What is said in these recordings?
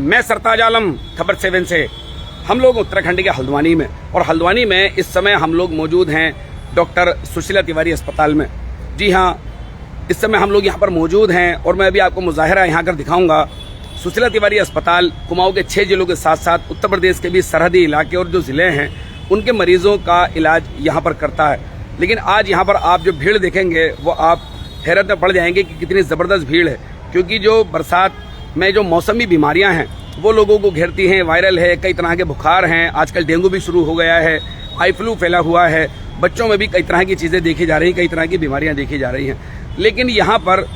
मैं सरताज आलम, खबर 7 से। हम लोग उत्तराखंड के हल्द्वानी में, और हल्द्वानी में इस समय हम लोग मौजूद हैं डॉक्टर सुशीला तिवारी अस्पताल में। जी हाँ, इस समय हम लोग यहाँ पर मौजूद हैं और मैं अभी आपको मुजाहिरा यहाँ कर दिखाऊंगा। सुशीला तिवारी अस्पताल कुमाऊं के 6 जिलों के साथ साथ उत्तर प्रदेश के भी सरहदी इलाके और जो ज़िले हैं उनके मरीजों का इलाज यहाँ पर करता है। लेकिन आज यहाँ पर आप जो भीड़ देखेंगे वो आप हैरत में पड़ जाएंगे कि कितनी ज़बरदस्त भीड़ है, क्योंकि जो बरसात में जो मौसमी बीमारियां हैं वो लोगों को घेरती हैं। वायरल है, कई तरह के बुखार हैं, आजकल डेंगू भी शुरू हो गया है, आई फ्लू फैला हुआ है, बच्चों में भी कई तरह की चीज़ें देखी जा रही हैं, कई तरह की बीमारियां देखी जा रही हैं। लेकिन यहाँ पर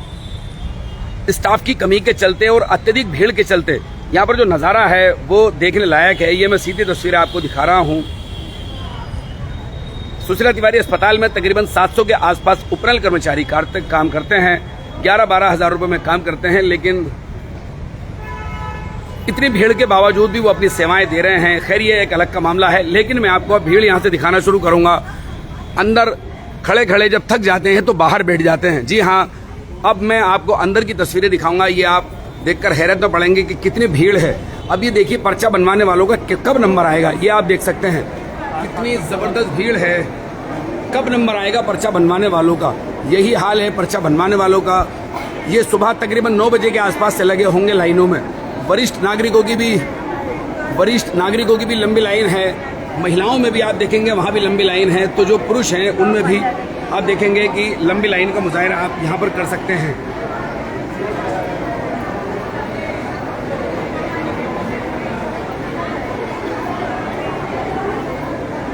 स्टाफ की कमी के चलते और अत्यधिक भीड़ के चलते यहाँ पर जो नज़ारा है वो देखने लायक है। ये मैं सीधी तस्वीरें आपको दिखा रहा हूँ। सुशीला तिवारी अस्पताल में तकरीबन 700 के आसपास उपरल कर्मचारी काम करते हैं, 11-12 हज़ार रुपये में काम करते हैं। लेकिन इतनी भीड़ के बावजूद भी वो अपनी सेवाएं दे रहे हैं। खैर, ये एक अलग का मामला है, लेकिन मैं आपको भीड़ यहाँ से दिखाना शुरू करूँगा। अंदर खड़े खड़े जब थक जाते हैं तो बाहर बैठ जाते हैं। जी हाँ, अब मैं आपको अंदर की तस्वीरें दिखाऊंगा। ये आप देखकर हैरत में पड़ेंगे कि कितनी भीड़ है। अब ये देखिए, पर्चा बनवाने वालों का कब नंबर आएगा, ये आप देख सकते हैं कितनी ज़बरदस्त भीड़ है। कब नंबर आएगा पर्चा बनवाने वालों का, यही हाल है पर्चा बनवाने वालों का। ये सुबह तकरीबन 9 बजे के आसपास से लगे होंगे लाइनों में। वरिष्ठ नागरिकों की भी लंबी लाइन है, महिलाओं में भी आप देखेंगे वहाँ भी लंबी लाइन है। तो जो पुरुष हैं उनमें भी आप देखेंगे कि लंबी लाइन का मुजाहिरा आप यहाँ पर कर सकते हैं।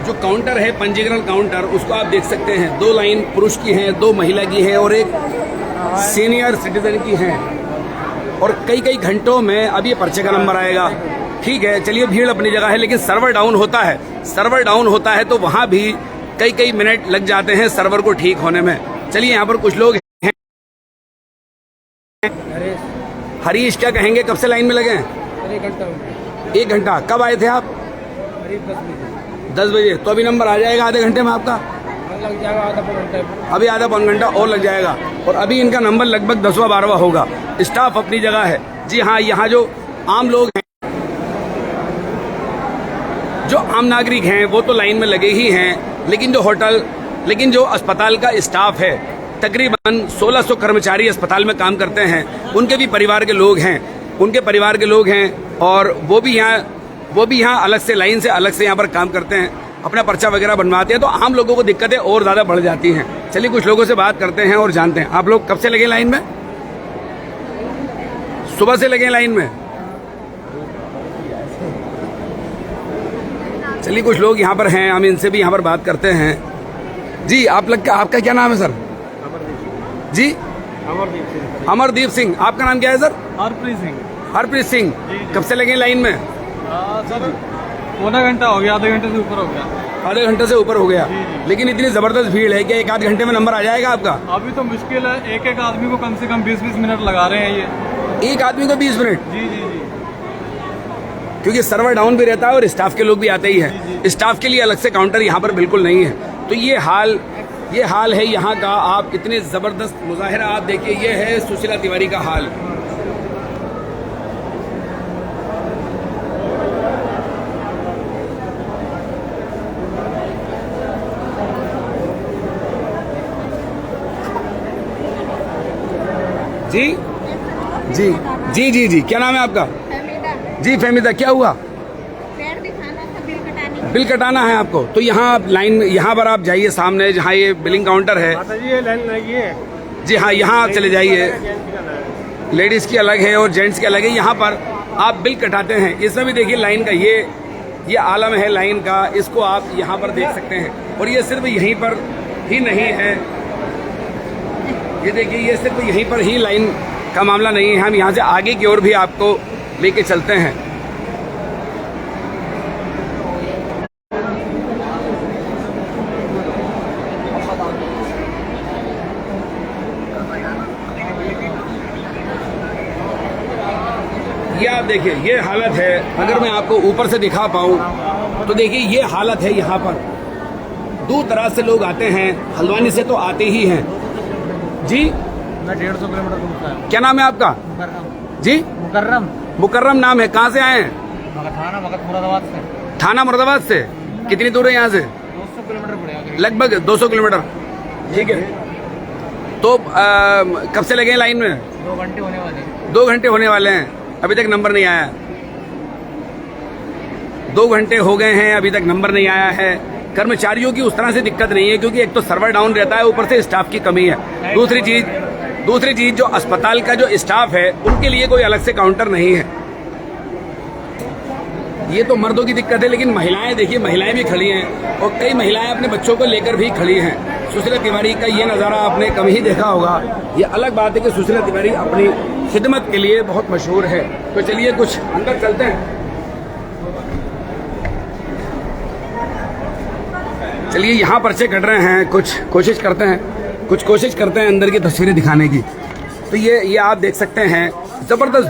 जो काउंटर है, पंजीकरण काउंटर, उसको आप देख सकते हैं। 2 लाइन पुरुष की हैं, 2 महिला की है और एक सीनियर सिटीजन की है। और कई घंटों में अब ये पर्चे का नंबर आएगा। ठीक है, चलिए, भीड़ अपनी जगह है, लेकिन सर्वर डाउन होता है तो वहाँ भी कई मिनट लग जाते हैं सर्वर को ठीक होने में। चलिए, यहाँ पर कुछ लोग हैं। हरीश, क्या कहेंगे, कब से लाइन में लगे हैं? 1 घंटा। कब आए थे आप? 10 बजे। तो अभी नंबर आ जाएगा आधे घंटे में आपका? लग जाएगा आधा पौन घंटे। अभी आधा पौन घंटा और लग जाएगा। और अभी इनका नंबर लगभग 10वां-12वां होगा। स्टाफ अपनी जगह है। जी हाँ, यहाँ जो आम लोग हैं, जो आम नागरिक हैं, वो तो लाइन में लगे ही हैं। लेकिन जो अस्पताल का स्टाफ है, तकरीबन 1600 कर्मचारी अस्पताल में काम करते हैं। उनके भी परिवार के लोग हैं, और वो भी यहाँ अलग से लाइन से अलग से यहाँ पर काम करते हैं, अपना पर्चा वगैरह बनवाते हैं। तो आम लोगों को दिक्कतें और ज़्यादा बढ़ जाती हैं। चलिए, कुछ लोगों से बात करते हैं और जानते हैं। आप लोग कब से लगे लाइन में? सुबह से लगे लाइन में? चलिए, कुछ लोग यहाँ पर हैं, हम इनसे भी यहाँ पर बात करते हैं। जी, आपका क्या नाम है सर? जी, अमरदीप सिंह। आपका नाम क्या है सर? हरप्रीत सिंह। कब से लगे लाइन में? सर, पौना घंटा हो गया, आधे घंटे से ऊपर हो गया। आधे घंटे से ऊपर हो गया। लेकिन इतनी जबरदस्त भीड़ है कि 1-8 घंटे में नंबर आ जाएगा आपका? अभी तो मुश्किल है, एक आदमी को कम से कम 20-20 मिनट लगा रहे हैं ये। एक आदमी को 20 मिनट? जी, क्योंकि सर्वर डाउन भी रहता है और स्टाफ के लोग भी आते ही हैं। स्टाफ के लिए अलग से काउंटर यहाँ पर बिल्कुल नहीं है। तो ये हाल है यहाँ का। आप इतने जबरदस्त मुजाहिरा आप देखिए। ये है सुशीला तिवारी का हाल। जी, क्या नाम है आपका? जी, फहमीदा। क्या हुआ? बिल कटाना है आपको? तो यहाँ यहाँ पर आप जाइए, सामने जहाँ ये बिलिंग काउंटर है। जी हाँ, यहाँ चले जाइए। लेडीज की अलग है और जेंट्स की अलग है। यहाँ पर आप बिल कटाते हैं। इसमें भी देखिए लाइन का ये आलम है लाइन का। इसको आप यहाँ पर देख सकते हैं। और ये सिर्फ यहीं पर ही नहीं है, ये देखिए, ये सिर्फ यहीं पर ही लाइन का मामला नहीं है। हम यहाँ से आगे की ओर भी आपको लेके चलते हैं। ये आप देखिए, ये हालत है। अगर मैं आपको ऊपर से दिखा पाऊँ तो देखिए, ये हालत है। यहाँ पर दूर दराज से लोग आते हैं, हल्द्वानी से तो आते ही हैं। जी, मैं 150 किलोमीटर दूर का। क्या नाम है आपका? मुकर्रम। जी, मुकर्रम नाम है, कहाँ से आए हैं? थाना भगत मुरादाबाद से। थाना मुरादाबाद से। कितनी दूर है यहाँ से? 200 किलोमीटर पड़ेगा। लगभग 200 किलोमीटर। ठीक है। तो कब से लगे हैं लाइन में? 2 घंटे होने वाले हैं। 2 घंटे होने वाले हैं, अभी तक नंबर नहीं आया। 2 घंटे हो गए हैं, अभी तक नंबर नहीं आया है। कर्मचारियों की उस तरह से दिक्कत नहीं है, क्योंकि एक तो सर्वर डाउन रहता है, ऊपर से स्टाफ की कमी है। दूसरी चीज जो अस्पताल का जो स्टाफ है उनके लिए कोई अलग से काउंटर नहीं है। ये तो मर्दों की दिक्कत है, लेकिन महिलाएं देखिए, महिलाएं भी खड़ी हैं और कई महिलाएं अपने बच्चों को लेकर भी खड़ी हैं। सुशीला तिवारी का ये नज़ारा आपने कम ही देखा होगा। ये अलग बात है कि सुशीला तिवारी अपनी खिदमत के लिए बहुत मशहूर है। तो चलिए कुछ अंदर चलते हैं। चलिए यहाँ पर्चे कट रहे हैं, कुछ कोशिश करते हैं अंदर की तस्वीरें दिखाने की। तो ये आप देख सकते हैं, जबरदस्त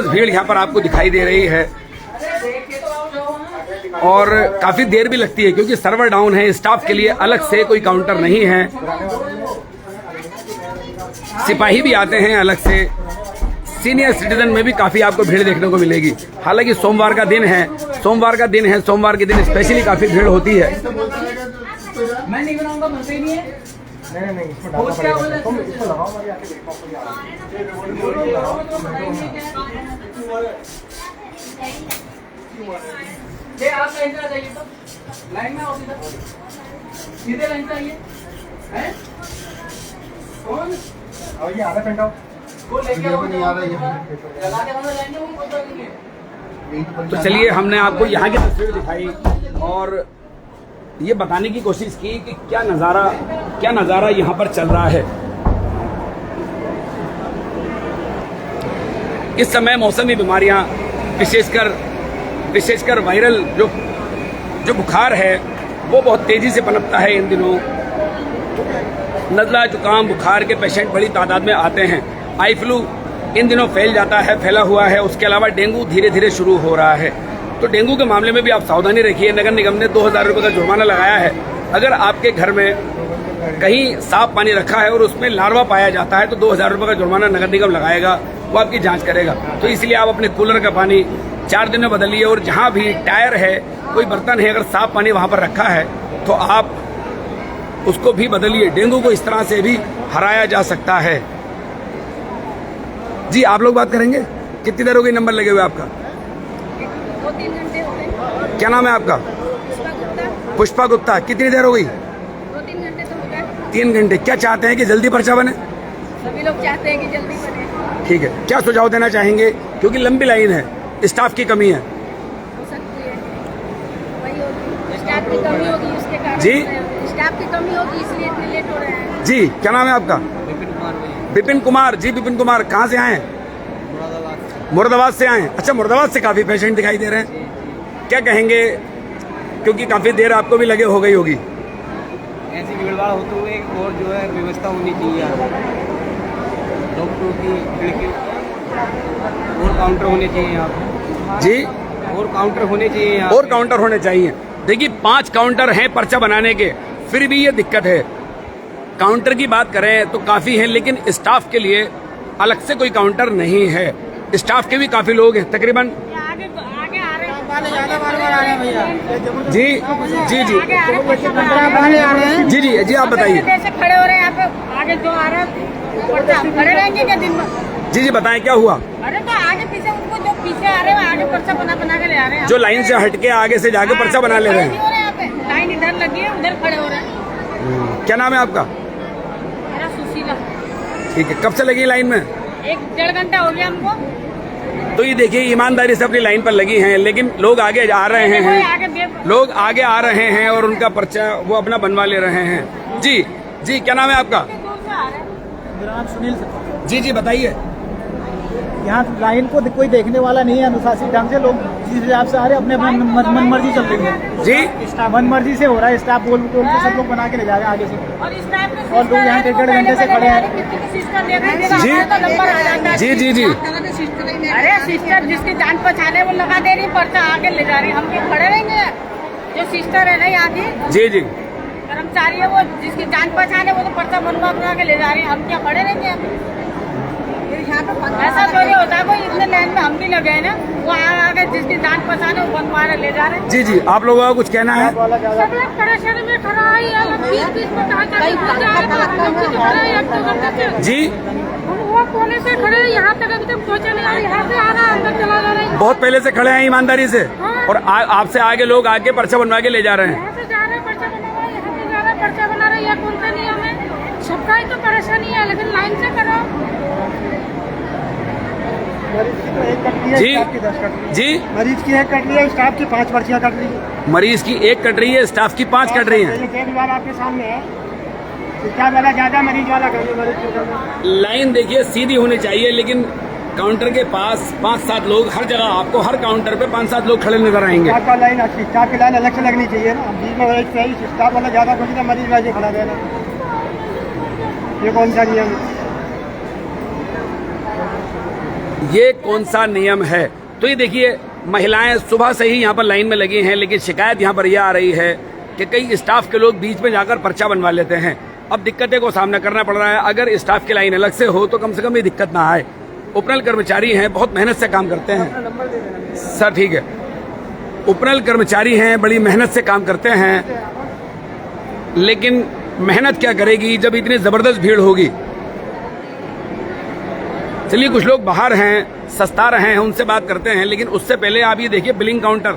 भीड़ यहाँ पर आपको दिखाई दे रही है और काफी देर भी लगती है, क्योंकि सर्वर डाउन है। स्टाफ के लिए अलग से कोई काउंटर नहीं है, सिपाही भी आते हैं अलग से। सीनियर सिटीजन में भी काफी आपको भीड़ देखने को मिलेगी। हालांकि सोमवार का दिन है, सोमवार के दिन स्पेशली काफी भीड़ होती है। मैं नहीं बनाऊंगा, बनते ही नहीं है। नहीं इसको डालना पड़ेगा। तुम इसको लगाओ, मैं आके देखो। ये आप लाइन में आ जाइए, तो लाइन में आओ, सीधे लाइन पे आइए। हैं कौन? और ये आधा घंटा वो लेके आओ, नहीं आ रही है, लगा के हम लाएंगे, वो कोई बात नहीं है। तो चलिए, हमने आपको यहाँ की तस्वीर दिखाई और ये बताने की कोशिश की कि क्या नज़ारा यहाँ पर चल रहा है। इस समय मौसमी बीमारियाँ, विशेषकर वायरल जो बुखार है वो बहुत तेज़ी से पनपता है इन दिनों। नज़ला, जुकाम, बुखार के पेशेंट बड़ी तादाद में आते हैं। आई फ्लू इन दिनों फैला हुआ है। उसके अलावा डेंगू धीरे धीरे शुरू हो रहा है। तो डेंगू के मामले में भी आप सावधानी रखिए। नगर निगम ने 2000 रुपये का जुर्माना लगाया है। अगर आपके घर में कहीं साफ पानी रखा है और उसमें लार्वा पाया जाता है तो 2000 रुपये का जुर्माना नगर निगम लगाएगा, वो आपकी जांच करेगा। तो इसलिए आप अपने कूलर का पानी 4 दिन में बदलिए, और जहाँ भी टायर है, कोई बर्तन है, अगर साफ पानी वहाँ पर रखा है तो आप उसको भी बदलिए। डेंगू को इस तरह से भी हराया जा सकता है। जी, आप लोग बात करेंगे? कितनी देर हो गई नंबर लगे हुए आपका? 2-3 घंटे हो गए। क्या नाम है आपका? पुष्पा गुप्ता। कितनी देर हो गई? 2-3 घंटे तो हो गए। 3 घंटे। क्या चाहते हैं कि जल्दी पर्चा बने? सभी लोग चाहते हैं कि जल्दी बने। ठीक है, क्या सुझाव देना चाहेंगे? क्योंकि लंबी लाइन है, स्टाफ की कमी है। हो सकती है वही होगी, स्टाफ की कमी होगी, उसके कारण जी? स्टाफ की कमी होगी, इसलिए इतने लेट हो रहे हैं। जी, क्या नाम है आपका? विपिन कुमार। जी, विपिन कुमार, कहाँ से आए हैं? मुरादाबाद से आए हैं। अच्छा, मुरादाबाद से काफी पेशेंट दिखाई दे रहे हैं, क्या कहेंगे? क्योंकि काफी देर आपको भी लगे हो गई होगी। ऐसी भीड़ भाड़ होते हुए और जो है व्यवस्था होनी चाहिए, डॉक्टरों की खिड़की और काउंटर होने चाहिए यहाँ पे। जी, और काउंटर होने चाहिए यहाँ और काउंटर होने चाहिए। देखिए, 5 काउंटर हैं पर्चा बनाने के, फिर भी ये दिक्कत है। काउंटर की बात करें तो काफी है, लेकिन स्टाफ के लिए अलग से कोई काउंटर नहीं है। स्टाफ के भी काफी लोग हैं, तकरीबन। आगे आ रहे हैं, जी जी जी जी जी जी, आप बताइए। कैसे खड़े हो रहे हैं यहाँ पे? आगे जो आ रहा है हम खड़े रहेंगे क्या दिन में? जी जी, बताएं क्या हुआ? अरे तो आगे पीछे उनको जो पीछे आ रहे हैं आगे पर्चा बना के ले आ रहे हैं। जो लाइन से हटके आगे से जाके पर्चा बना ले रहे हैं। यहाँ पे लाइन इधर लगी है, उधर खड़े हो रहे हैं। क्या नाम है आपका? मेरा सुशीला। ठीक है, कब से लगी लाइन में? 1-1.5 घंटा हो गया हमको। तो ये देखिए, ईमानदारी से अपनी लाइन पर लगी हैं, लेकिन लोग आगे आ रहे हैं और उनका पर्चा वो अपना बनवा ले रहे हैं। जी जी, क्या नाम है आपका? मेरा नाम सुनील सर। जी जी, बताइए। यहाँ लाइन को कोई देखने वाला नहीं है, अनुशासित ढंग से लोग जिस हिसाब से आ रहे हैं अपने मन मर्जी चल रही है। जी, मन मर्जी से हो रहा है। स्टाफ बोल के सब लोग बना के ले जा रहे हैं आगे से, और लोग यहाँ 1.5 घंटे से खड़े हैं। जी जी जी, अरे सिस्टर जिसकी जान पहचान है वो लगा दे रही पर्चा, आगे ले जा रही, हम क्या खड़े रहेंगे? जो सिस्टर है ना यहाँ की, जी जी, कर्मचारी है, वो जिसकी जान पहचान है वो तो पर्चा बनवा के ले जा रही है, हम क्या खड़े रहेंगे? ऐसा थोड़ी होता है, कोई इतने लाइन में हम भी लगे हैं ना, वो आगे जिसकी जान पहचान है वो बनवा रहे ले जा रहे हैं। जी जी, आप लोगों का कुछ कहना है? सब लोग परेशानी में खड़ा है, बीच में कहाँ खड़ा है 1-2 घंटे से। जी, वो कोने से खड़े हैं, यहाँ तक अभी तक पहुँचे नहीं, और यहाँ से आ रहा है, अंदर चला जा रहा है। बहुत पहले से खड़े हैं ईमानदारी से, हाँ। और आपसे आगे लोग आगे पर्चा बनवा के ले जा रहे हैं। यहाँ से जा रहे हैं, पर्चा बना हुआ है, यहाँ से जा रहे हैं, पर्चा बना रहे हैं, यह कौन सा नियम है? सबका ही तो परेशानी है, लेकिन लाइन से करो। मरीज की तो एक कट रही है, जी। स्टाफ की 10 कट रही है। जी, मरीज की एक कट रही है, स्टाफ की 5 पर्चियां कट रही है। मरीज की एक कट रही है, स्टाफ की 5 कट रही है। ये चेक वाला आपके सामने है, स्टाफ वाला ज्यादा, मरीज वाला कम है, मरीज को कम है। लाइन देखिए सीधी होनी चाहिए, लेकिन काउंटर के पास 5-7 लोग हर जगह, आपको हर काउंटर पे 5-7 लोग खड़े नजर आएंगे। स्टाफ का लाइन अच्छी, स्टाफ की लाइन अलग से लगनी चाहिए ना, बीच में एक सही स्टाफ वाला ज्यादा खुश है, मरीज वैसे खड़ा रहना, ये कौन सा नियम है? ये कौन सा नियम है? तो ये देखिए, महिलाएं सुबह से ही यहाँ पर लाइन में लगी हैं, लेकिन शिकायत यहाँ पर यह आ रही है कि कई स्टाफ के लोग बीच में जाकर पर्चा बनवा लेते हैं। अब दिक्कतें को सामना करना पड़ रहा है। अगर स्टाफ की लाइन अलग से हो तो कम से कम ये दिक्कत ना आए। उपनल कर्मचारी हैं, बहुत मेहनत से काम करते हैं। सर ठीक है, उपनल कर्मचारी हैं, बड़ी मेहनत से काम करते हैं, लेकिन मेहनत क्या करेगी जब इतनी जबरदस्त भीड़ होगी। चलिए, कुछ लोग बाहर हैं, सस्ता रहे हैं, उनसे बात करते हैं, लेकिन उससे पहले आप ये देखिए बिलिंग काउंटर,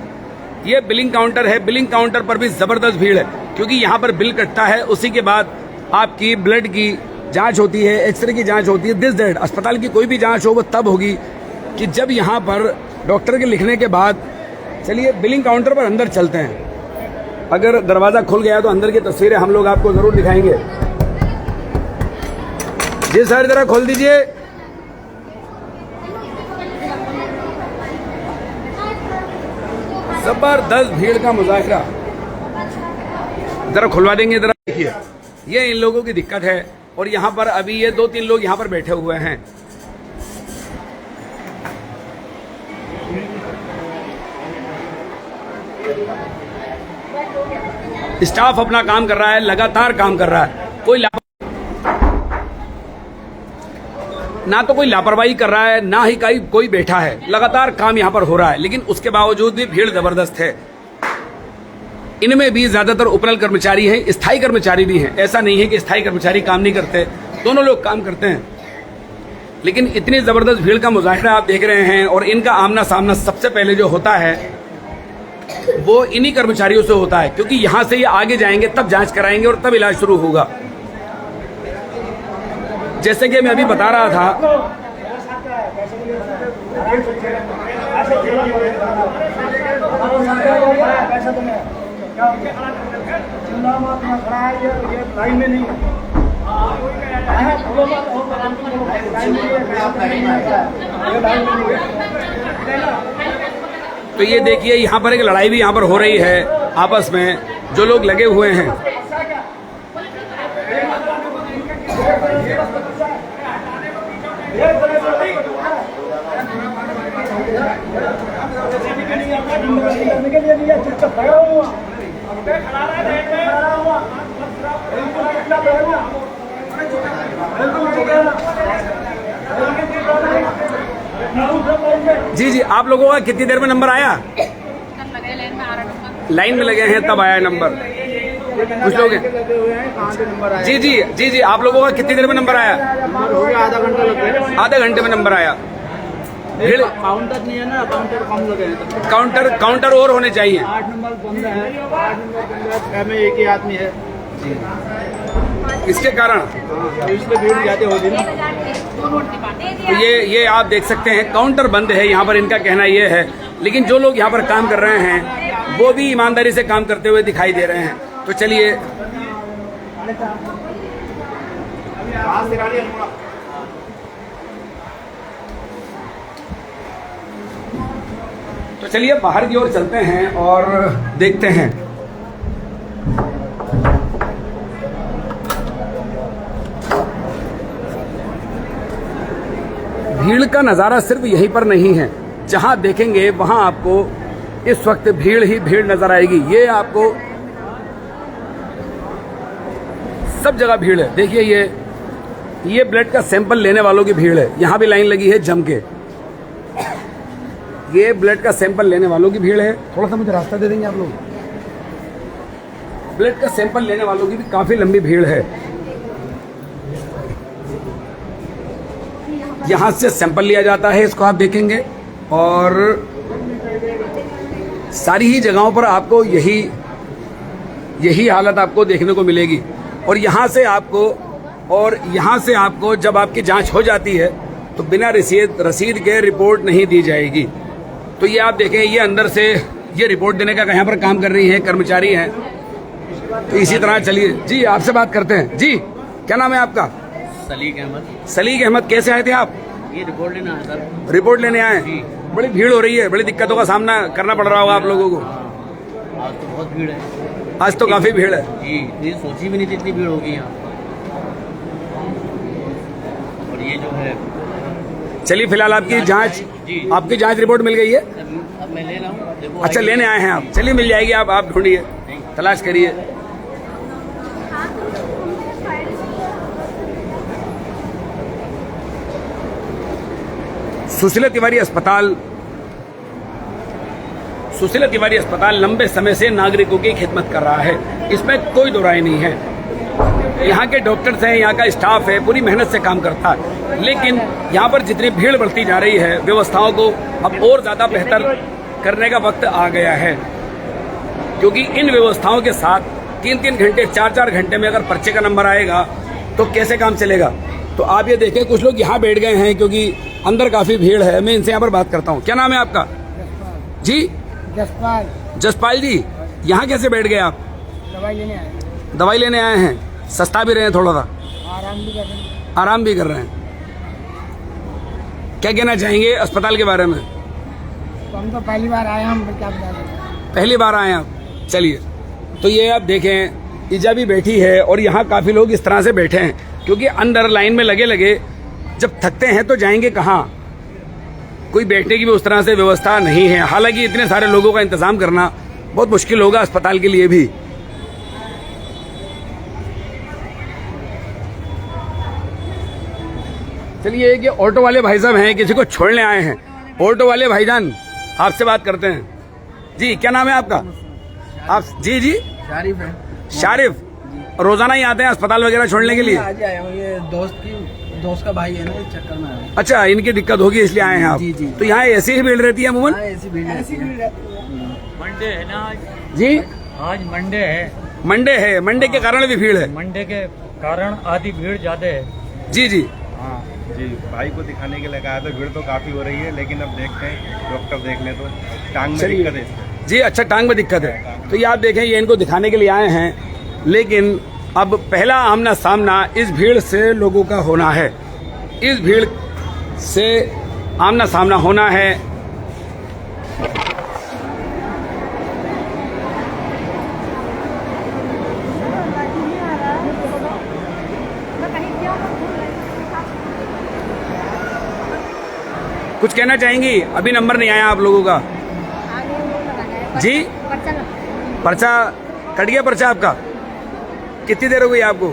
ये बिलिंग काउंटर है। बिलिंग काउंटर पर भी जबरदस्त भीड़ है, क्योंकि यहाँ पर बिल कटता है, उसी के बाद आपकी ब्लड की जांच होती है, एक्सरे की जांच होती है, दिस दैट। अस्पताल की कोई भी जांच हो वो तब होगी कि जब यहाँ पर डॉक्टर के लिखने के बाद। चलिए, बिलिंग काउंटर पर अंदर चलते हैं। अगर दरवाजा खुल गया तो अंदर की तस्वीरें हम लोग आपको जरूर दिखाएंगे। जी सर, जरा खोल दीजिए। जबरदस्त भीड़ का मुजाहिरा, जरा खुलवा देंगे। जरा देखिए, ये इन लोगों की दिक्कत है, और यहाँ पर अभी ये 2-3 लोग यहाँ पर बैठे हुए हैं। स्टाफ अपना काम कर रहा है, लगातार काम कर रहा है, ना तो कोई लापरवाही कर रहा है, ना ही कोई बैठा है, लगातार काम यहाँ पर हो रहा है। लेकिन उसके बावजूद भी भीड़ जबरदस्त है। इनमें भी ज्यादातर उपनल कर्मचारी हैं, स्थायी कर्मचारी भी हैं। ऐसा नहीं है कि स्थायी कर्मचारी काम नहीं करते, दोनों लोग काम करते हैं। लेकिन इतनी जबरदस्त भीड़ का मुजाहिरा आप देख रहे हैं, और इनका आमना सामना सबसे पहले जो होता है वो इन्हीं कर्मचारियों से होता है, क्योंकि यहां से ये आगे जाएंगे, तब जांच कराएंगे और तब इलाज शुरू होगा। जैसे कि मैं अभी बता रहा था, तो ये देखिए, यहाँ पर एक लड़ाई भी यहाँ पर हो रही है आपस में, जो लोग लगे हुए हैं। जी जी, आप लोगों का कितनी देर में नंबर आया? लाइन में लगे हैं तब आया नंबर। कुछ लोग हैं। जी जी जी जी, आप लोगों का कितनी देर में नंबर आया? हो गया आधा घंटा लग गया। आधे घंटे में नंबर आया। काउंटर नहीं है ना, काउंटर कम लगे हैं। काउंटर और होने चाहिए। 8 नंबर बंद है, 8 नंबर बंद है, 6 में एक ही आदमी है। इसके कारण इसलिए भीड़ ज्यादा होगी ना। तो ये आप देख सकते हैं, काउंटर बंद है यहाँ पर, इनका कहना ये है। लेकिन जो लोग यहाँ पर काम कर रहे हैं वो भी ईमानदारी से काम करते हुए दिखाई दे रहे हैं। तो चलिए, बाहर की ओर चलते हैं और देखते हैं। भीड़ का नजारा सिर्फ यहीं पर नहीं है, जहां देखेंगे वहां आपको इस वक्त भीड़ ही भीड़ नजर आएगी। ये आपको सब जगह भीड़ है। देखिए, ये ब्लड का सैंपल लेने वालों की भीड़ है। यहां भी लाइन लगी है जम के। ये ब्लड का सैंपल लेने वालों की भीड़ है। थोड़ा सा मुझे रास्ता दे देंगे आप लोग। ब्लड का सैंपल लेने वालों की भी काफ़ी लंबी भीड़ है। यहाँ से सैंपल लिया जाता है, इसको आप देखेंगे, और सारी ही जगहों पर आपको यही हालत आपको देखने को मिलेगी। और यहाँ से आपको जब आपकी जांच हो जाती है तो बिना रसीद के रिपोर्ट नहीं दी जाएगी। तो ये आप देखें, ये अंदर से ये रिपोर्ट देने का यहाँ पर काम कर रही हैं, कर्मचारी हैं। तो इसी तरह चलिए जी, आपसे बात करते हैं। जी, क्या नाम है आपका? सलीक अहमद। सलीक अहमद, कैसे आए थे आप? ये रिपोर्ट लेना है सर। रिपोर्ट लेने आए? बड़ी भीड़ हो रही है, बड़ी दिक्कतों का सामना करना पड़ रहा होगा आप लोगों को। आज तो बहुत भीड़ है। आज तो काफी भीड़ है जी, ये सोची भी नहीं थी इतनी भीड़ होगी यहाँ। और ये जो है, चलिए फिलहाल आपकी जांच रिपोर्ट मिल गई है। अब मैं ले रहा हूँ, देखो। अच्छा, लेने आए हैं आप? चलिए मिल जाएगी, आप ढूंढिए, तलाश करिए। सुशीला तिवारी अस्पताल लंबे समय से नागरिकों की खिदमत कर रहा है, इसमें कोई दो राय नहीं है। यहाँ के डॉक्टर्स हैं, यहाँ का स्टाफ है, पूरी मेहनत से काम करता है। लेकिन यहाँ पर जितनी भीड़ बढ़ती जा रही है, व्यवस्थाओं को अब और ज्यादा बेहतर करने का वक्त आ गया है। क्योंकि इन व्यवस्थाओं के साथ 3-3 घंटे 4-4 घंटे में अगर पर्चे का नंबर आएगा तो कैसे काम चलेगा। तो आप ये देखें, कुछ लोग यहाँ बैठ गए हैं क्योंकि अंदर काफी भीड़ है। मैं इनसे यहाँ पर बात करता हूँ। क्या नाम है आपका? जी, जसपाल जी, यहाँ कैसे बैठ गए आप? दवाई लेने आए हैं। सस्ता भी रहे हैं, थोड़ा सा आराम भी कर रहे हैं। क्या कहना चाहेंगे अस्पताल के बारे में? हम तो पहली बार आए, हम क्या पहली बार आए आप? चलिए, तो ये आप देखें, ईजा भी बैठी है और यहाँ काफी लोग इस तरह से बैठे हैं क्योंकि अंदर लाइन में लगे जब थकते हैं तो जाएंगे कहाँ? कोई बैठने की भी उस तरह से व्यवस्था नहीं है। हालांकि इतने सारे लोगों का इंतजाम करना बहुत मुश्किल होगा अस्पताल के लिए भी। चलिए, एक ये ऑटो वाले भाई साहब हैं, किसी को छोड़ने आए हैं। ऑटो वाले भाईजान, आपसे बात करते हैं। जी, क्या नाम है आपका? आप? जी, शारिफ है। शारिफ, रोजाना ही आते हैं अस्पताल वगैरह छोड़ने के लिए? आज आया हूँ, ये दोस्त का भाई है ना, इस चक्कर में आया। अच्छा, इनकी दिक्कत होगी इसलिए आए हैं आप? जी। तो यहाँ ऐसी ही भीड़ रहती है अमूमन? ऐसी भीड़ मंडे है ना आज? जी, आज मंडे है। मंडे के कारण भी भीड़ है? मंडे के कारण आधी भीड़ ज्यादा है। जी। हाँ जी, भाई को दिखाने के लिए कहा तो भीड़ तो काफी हो रही है, लेकिन अब देखते हैं, डॉक्टर देख ले तो टांग में दिक्कत है। जी, अच्छा, टांग में दिक्कत है। तो ये आप देखें, ये इनको दिखाने के लिए आए हैं, लेकिन अब पहला आमना सामना इस भीड़ से लोगों का होना है। इस भीड़ से आमना सामना होना है। कुछ कहना चाहेंगी? अभी नंबर नहीं आया आप लोगों का। जी, पर्चा कट गया? पर्चा आपका कितनी देर हो गई आपको?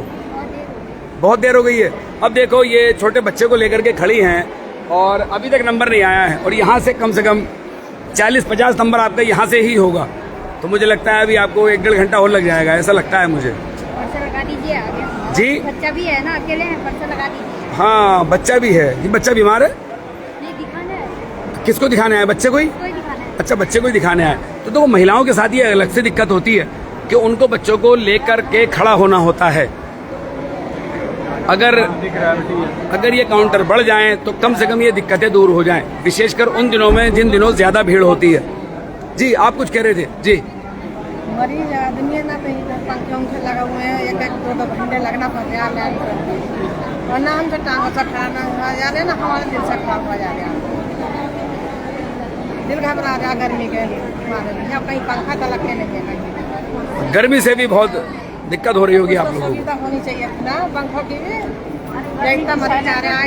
बहुत देर हो गई है। अब देखो, ये छोटे बच्चे को लेकर के खड़ी हैं और अभी तक नंबर नहीं आया है, और यहाँ से कम 40-50 नंबर आपका यहाँ से ही होगा। तो मुझे लगता है अभी आपको 1-1.5 घंटा और लग जाएगा, ऐसा लगता है मुझे। पर्चा लगा दीजिए आगे। जी, बच्चा भी है ना, अकेले हैं, पर्चा लगा दीजिए। हाँ, बच्चा भी है। ये बच्चा बीमार है? नहीं, दिखाना है। किसको दिखाने आया? बच्चे को ही? कोई दिखाना है। अच्छा, बच्चे को ही दिखाने आए। तो महिलाओं के साथ ये अलग से दिक्कत होती है कि उनको बच्चों को लेकर के खड़ा होना होता है। अगर ये काउंटर बढ़ जाएं तो कम से कम ये दिक्कतें दूर हो जाएं, विशेषकर उन दिनों में जिन दिनों ज्यादा भीड़ होती है। जी, आप कुछ कह रहे थे? जी, मरीज आदमी है ना, कहीं तो पंखे लगा हुए हैं, 1-2 घंटे लगना पड़ रहा है और ना हमसे टांगों से खड़ा ना हुआ जा रहे ना, हमारे दिल से खड़ा हुआ जा रहा, दिल घबरा रहा गर्मी के लिए। कहीं पंखा तो लगने नहीं है, गर्मी से भी बहुत दिक्कत हो रही होगी आप लोगों को। सुविधा होनी चाहिए ना पंखों की भी। देखता मरीज आ रहे हैं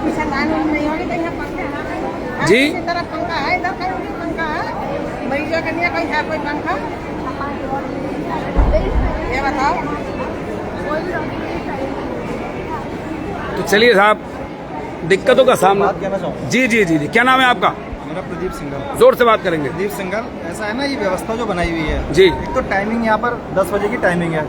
पीछे लाइन नहीं होगी तो यहाँ पंखा है। जी, इसी तरफ पंखा है, इधर कहीं पंखा है, मरीजों के लिए कहीं है कोई पंखा? तो चलिए साहब, दिक्कतों का सामना। बात कहना चाहूँगा। जी जी जी जी, क्या नाम है आपका? मेरा प्रदीप सिंघल। जोर से बात करेंगे। प्रदीप सिंघल। ऐसा है ना, ये व्यवस्था जो बनाई हुई है जी। एक तो टाइमिंग यहाँ पर 10 बजे की टाइमिंग है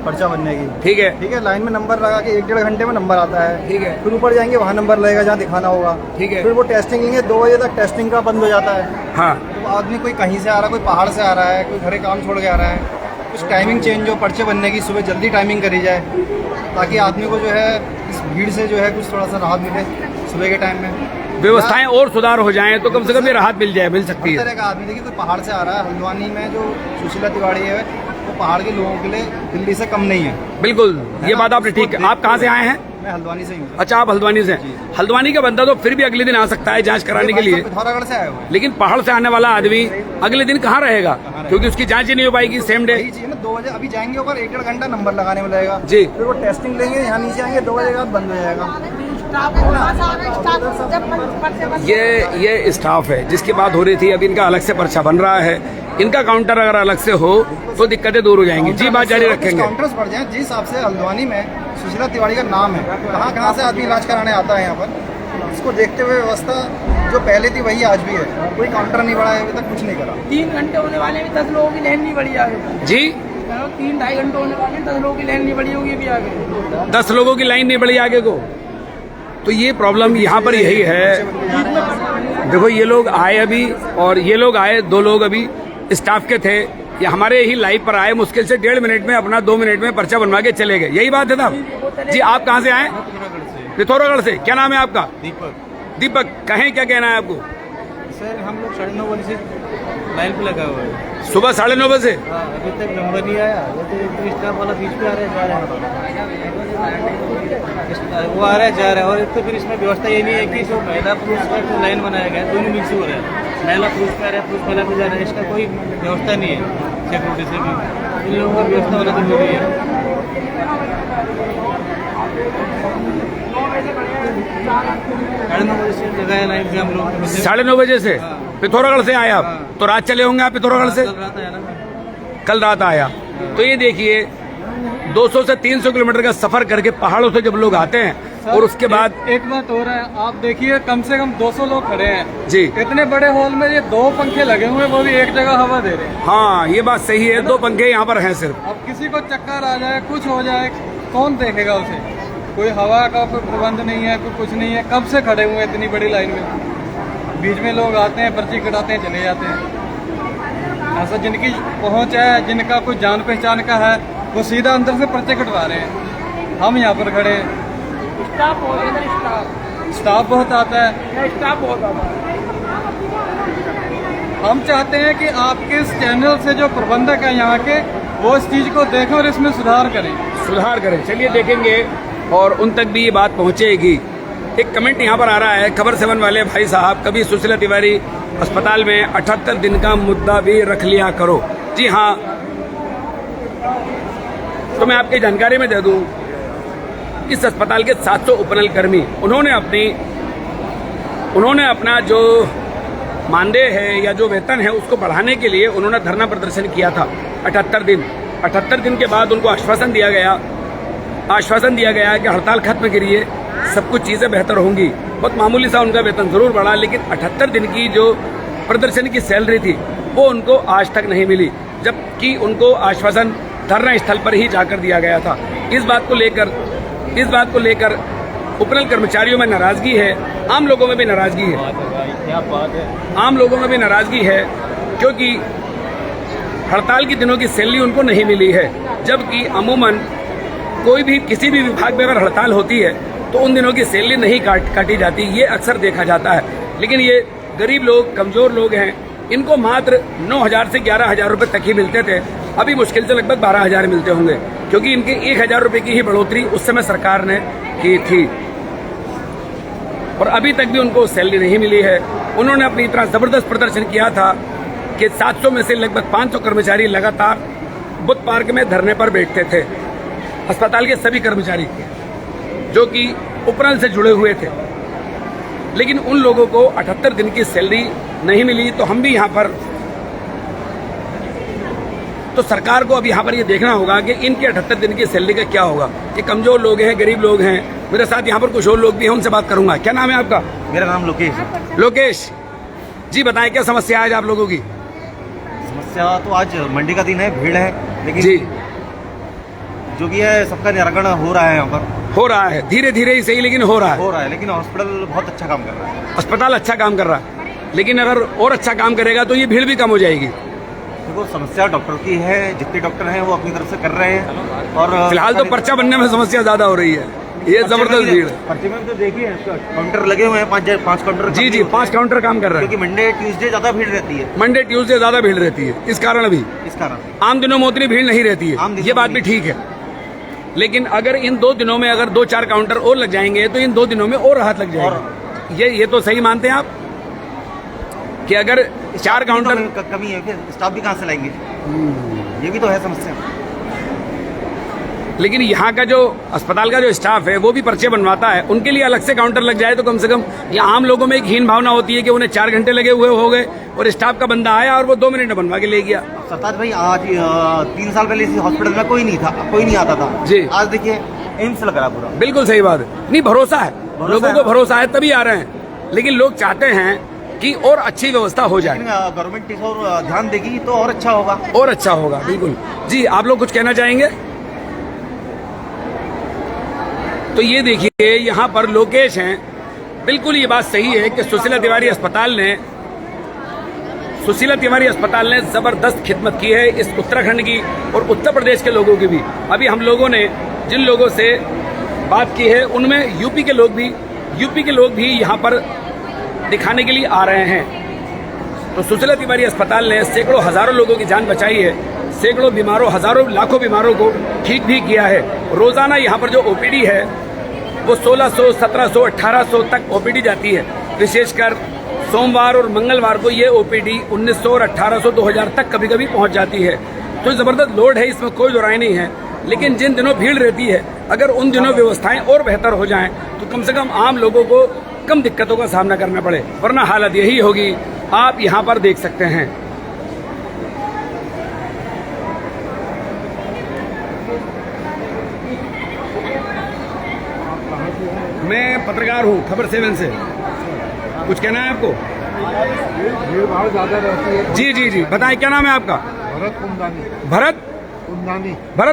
पर्चा बनने की। ठीक है। ठीक है, लाइन में नंबर लगा के 1-1.5 घंटे में नंबर आता है। ठीक है। फिर ऊपर जाएंगे, वहाँ नंबर लगेगा जहाँ दिखाना होगा। ठीक है। फिर वो टेस्टिंग लेंगे, 2 बजे तक टेस्टिंग का बंद हो जाता है। हाँ। तो आदमी कोई कहीं से आ रहा है, कोई पहाड़ से आ रहा है, कोई घरे काम छोड़ के आ रहा है, कुछ टाइमिंग चेंज हो पर्चे बनने की, सुबह जल्दी टाइमिंग करी जाए ताकि आदमी को जो है इस भीड़ से जो है कुछ थोड़ा सा राहत मिले सुबह के टाइम में। व्यवस्थाएं और सुधार हो जाएं तो कम से कम ये राहत मिल सकती हर है। तरह का आदमी, देखिए कोई पहाड़ से आ रहा है, हल्द्वानी में जो सुशीला तिवारी है वो पहाड़ के लोगों के लिए दिल्ली से कम नहीं है। बिल्कुल, ये बात आपने ठीक है। आप कहाँ से आए हैं? मैं हल्द्वानी से ही हूँ। अच्छा, आप हल्द्वानी से हैं। हल्द्वानी का बंदा तो फिर भी अगले दिन आ सकता है जांच कराने के लिए, पिथौरागढ़ से आए हुए हैं। लेकिन पहाड़ से आने वाला आदमी अगले दिन कहाँ रहेगा? क्योंकि उसकी जांच ही नहीं हो पाएगी सेम डे। यही चीज़ ना, 2 बजे अभी जाएंगे ऊपर, 1-1.5 घंटा नंबर लगाने में लगेगा। जी। फिर वो टेस्टिंग लेंगे, यहाँ नीचे आएंगे, 2 बजे के बाद बंद हो जाएगा। ये स्टाफ है जिसकी बात हो रही थी। अब इनका अलग से पर्चा बन रहा है। इनका काउंटर अगर अलग से हो तो दिक्कतें दूर हो जाएंगी। जी, बात जारी रखेंगे। काउंटर्स बढ़ जाए जिस हिसाब से हल्द्वानी में सुशीला तिवारी का नाम है, कहाँ से आदमी इलाज कराने आता है यहाँ पर, इसको देखते हुए व्यवस्था जो पहले थी वही आज भी है। कोई काउंटर नहीं बढ़ा है, अभी तक कुछ नहीं करा। 3 घंटे होने वाले, 10 लोगों की लाइन नहीं बढ़ी आगे। जी, 3-2.5 घंटे होने वाले, 10 लोगों की लाइन नहीं बढ़ी होगी अभी आगे। 10 लोगों की लाइन नहीं बढ़ी आगे को। तो ये प्रॉब्लम यहाँ पर यही है। देखो, ये लोग आए अभी, और ये लोग आए, 2 लोग अभी स्टाफ के थे, ये हमारे ही लाइव पर आए, मुश्किल से 1.5 मिनट में अपना 2 मिनट में पर्चा बनवा के चले गए। यही बात है साहब। जी, आप कहाँ से आए? पिथौरागढ़ से। क्या नाम है आपका? दीपक। दीपक, कहें, क्या कहना है आपको? सर, हम लोग 9:30 बजे से लाइन पे लगा हुआ है। सुबह 9:30 बजे। अभी तक नंबर नहीं आया। तो स्टाफ वाला बीच पे आ रहा है, जा रहा है, वो आ रहा है, जा रहा है। और एक तो फिर इसमें व्यवस्था ये नहीं है कि जो महिला पुरुष का जो लाइन बनाया गया है, दोनों मिक्स हो रहा है। महिला पुरुष पे आ रहा है, पुरुष महिला पे जा रहा है, इसका कोई व्यवस्था नहीं है सिक्योरिटी से भी। इन लोगों का व्यवस्था होना जरूरी है। 9:30 बजे से लगाया लाइन से हम लोग। 9:30 बजे से पिथौरागढ़ से आए आप? तो रात चले होंगे आप पिथौरागढ़ से? कल रात आया। तो ये देखिए, 200 से 300 किलोमीटर का सफर करके पहाड़ों से जब लोग आते हैं और उसके बाद एक बात हो रहा है, आप देखिए कम से कम 200 लोग खड़े हैं जी, इतने बड़े हॉल में, ये 2 पंखे लगे हुए हैं, वो भी एक जगह हवा दे रहे हैं। हाँ, ये बात सही है। 2 पंखे यहाँ पर हैं सिर्फ। अब किसी को चक्कर आ जाए, कुछ हो जाए, कौन देखेगा उसे? कोई हवा का कोई प्रबंध नहीं है, कोई कुछ नहीं है। कब से खड़े हुए हैं इतनी बड़ी लाइन में? बीच में लोग आते हैं, पर्ची कटाते हैं, चले जाते हैं। ऐसा जिनकी पहुंच है, जिनका कोई जान पहचान का है, वो सीधा अंदर से पर्चे कटवा रहे हैं। हम यहाँ पर खड़े हैं। स्टाफ हो गया ना, स्टाफ बहुत आता है। स्टाफ बहुत आता है। हम चाहते हैं कि आपके इस चैनल से जो प्रबंधक है यहाँ के, वो इस चीज़ को देखें और इसमें सुधार करें। चलिए देखेंगे और उन तक भी ये बात पहुंचेगी। एक कमेंट यहाँ पर आ रहा है, खबर 7 वाले भाई साहब, कभी सुशीला तिवारी अस्पताल में 78 दिन का मुद्दा भी रख लिया करो। जी हाँ, तो मैं आपकी जानकारी में दे दूं, इस अस्पताल के 700 उपनल कर्मी, उन्होंने अपना जो मानदेय है या जो वेतन है उसको बढ़ाने के लिए उन्होंने धरना प्रदर्शन किया था 78 दिन के बाद उनको आश्वासन दिया गया कि हड़ताल खत्म करिए, सब कुछ चीज़ें बेहतर होंगी। बहुत मामूली सा उनका वेतन जरूर बढ़ा, लेकिन 78 दिन की जो प्रदर्शन की सैलरी थी वो उनको आज तक नहीं मिली, जबकि उनको आश्वासन धरना स्थल पर ही जाकर दिया गया था। इस बात को लेकर उपनल कर्मचारियों में नाराजगी है, आम लोगों में भी नाराजगी है। आम लोगों में भी नाराजगी है क्योंकि हड़ताल के दिनों की सैलरी उनको नहीं मिली है, जबकि अमूमन कोई भी किसी भी विभाग में अगर हड़ताल होती है तो उन दिनों की सैलरी नहीं काटी जाती, ये अक्सर देखा जाता है। लेकिन ये गरीब लोग, कमजोर लोग हैं, इनको मात्र 9,000 से 11,000 रुपये तक ही मिलते थे। अभी मुश्किल से लगभग 12,000 मिलते होंगे, क्योंकि इनके 1,000 रुपये की ही बढ़ोतरी उस समय सरकार ने की थी और अभी तक भी उनको सैलरी नहीं मिली है। उन्होंने अपनी इतना जबरदस्त प्रदर्शन किया था कि 700 में से लगभग 500 कर्मचारी लगातार बुद्ध पार्क में धरने पर बैठते थे, अस्पताल के सभी कर्मचारी जो कि उपनल से जुड़े हुए थे। लेकिन उन लोगों को 78 दिन की सैलरी नहीं मिली। तो हम भी यहाँ पर, तो सरकार को अब यहाँ पर ये देखना होगा कि इनके 78 दिन की सैलरी का क्या होगा। ये कमजोर लोग हैं, गरीब लोग हैं, मेरे साथ यहाँ पर कुछ और लोग भी हैं, उनसे बात करूंगा। क्या नाम है आपका? मेरा नाम लोकेश है। लोकेश जी, बताएं क्या समस्या है आज आप लोगों की? समस्या तो आज मंडी का दिन है, भीड़ है, लेकिन जी, जो भी है सबका निराकरण हो रहा है यहाँ पर। हो रहा है, धीरे धीरे ही सही, लेकिन हो रहा है। लेकिन हॉस्पिटल बहुत अच्छा काम कर रहा है। अस्पताल अच्छा काम कर रहा है, लेकिन अगर और अच्छा काम करेगा तो ये भीड़ भी कम हो जाएगी। देखो, समस्या डॉक्टर की है, जितने डॉक्टर हैं वो अपनी तरफ से कर रहे हैं। और फिलहाल तो पर्चा बनने में समस्या ज्यादा हो रही है, ये जबरदस्त भीड़ है। पर्चे में तो देखिए काउंटर लगे हुए हैं, 5 काउंटर। जी, 5 काउंटर काम कर रहे हैं, क्योंकि मंडे ट्यूसडे ज्यादा भीड़ रहती है। मंडे ट्यूसडे ज्यादा भीड़ रहती है, इस कारण आम दिनों में उतनी भीड़ नहीं रहती है, ये बात भी ठीक है। लेकिन अगर इन 2 दिनों में अगर 2-4 काउंटर और लग जाएंगे तो इन 2 दिनों में और राहत लग जाएगी। ये तो सही मानते हैं आप कि अगर 4 काउंटर कमी है, फिर स्टाफ भी कहाँ से लाएंगे? ये भी तो है समस्या। लेकिन यहाँ का जो अस्पताल का जो स्टाफ है वो भी पर्चे बनवाता है, उनके लिए अलग से काउंटर लग जाए तो कम से कम ये आम लोगों में एक हीन भावना होती है कि उन्हें 4 घंटे लगे हुए हो गए और स्टाफ का बंदा आया और वो 2 मिनट में बनवा के ले गया। सरताज भाई, आज 3 साल पहले इस हॉस्पिटल में कोई नहीं था, कोई नहीं आता था जी। आज देखिए एम्स लग रहा पूरा। बिल्कुल सही बात है। नहीं, भरोसा है, लोगों को भरोसा है तभी आ रहे हैं, लेकिन लोग चाहते हैं कि और अच्छी व्यवस्था हो जाए। गवर्नमेंट इस और ध्यान देगी तो और अच्छा होगा, और अच्छा होगा। बिल्कुल जी, आप लोग कुछ कहना चाहेंगे? तो ये देखिए, यहाँ पर लोकेश हैं, बिल्कुल ये बात सही है कि सुशीला तिवारी अस्पताल ने जबरदस्त खिदमत की है इस उत्तराखंड की और उत्तर प्रदेश के लोगों की भी। अभी हम लोगों ने जिन लोगों से बात की है उनमें यूपी के लोग भी यहाँ पर दिखाने के लिए आ रहे हैं। तो सुशीला तिवारी अस्पताल ने सैकड़ों हजारों लोगों की जान बचाई है, सैकड़ों बीमारों, हजारों लाखों बीमारों को ठीक भी किया है। रोजाना यहाँ पर जो ओपीडी है वो 1600, 1700, 1800 तक ओपीडी जाती है। विशेषकर सोमवार और मंगलवार को ये ओपीडी 1900 और 1800, 2000 तक कभी कभी पहुंच जाती है। तो जबरदस्त लोड है, इसमें कोई दोराय नहीं है। लेकिन जिन दिनों भीड़ रहती है, अगर उन दिनों व्यवस्थाएं और बेहतर हो जाएं तो कम से कम आम लोगों को कम दिक्कतों का सामना करना पड़े, वरना हालत यही होगी। आप यहाँ पर देख सकते हैं। मैं पत्रकार हूँ खबर 7 से। कुछ कहना है आपको? भीड़ भाड़ ज्यादा रहती है। जी, बताएं क्या नाम है आपका? भरत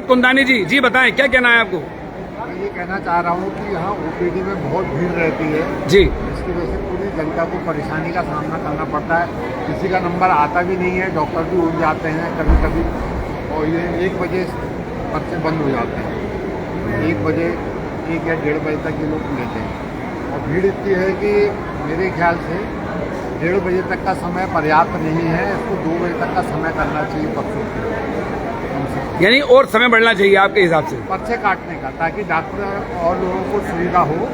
कुंदानी जी, बताएं क्या कहना है आपको? मैं ये कहना चाह रहा हूँ कि यहाँ ओपीडी में बहुत भीड़ रहती है जी, इसकी वजह से पूरी जनता को परेशानी का सामना करना पड़ता है। किसी का नंबर आता भी नहीं है, डॉक्टर भी उठ जाते हैं कभी, और ये 1 बजे पर्चे बंद हो जाते हैं। 1 बजे 1 या 1:30 बजे तक ये लोग लेते हैं और भीड़ इतनी है कि मेरे ख्याल से 1:30 बजे तक का समय पर्याप्त नहीं है। इसको 2 बजे तक का समय करना चाहिए पर्चों को, यानी और समय बढ़ना चाहिए आपके हिसाब से पर्चे काटने का, ताकि डॉक्टर और लोगों को सुविधा हो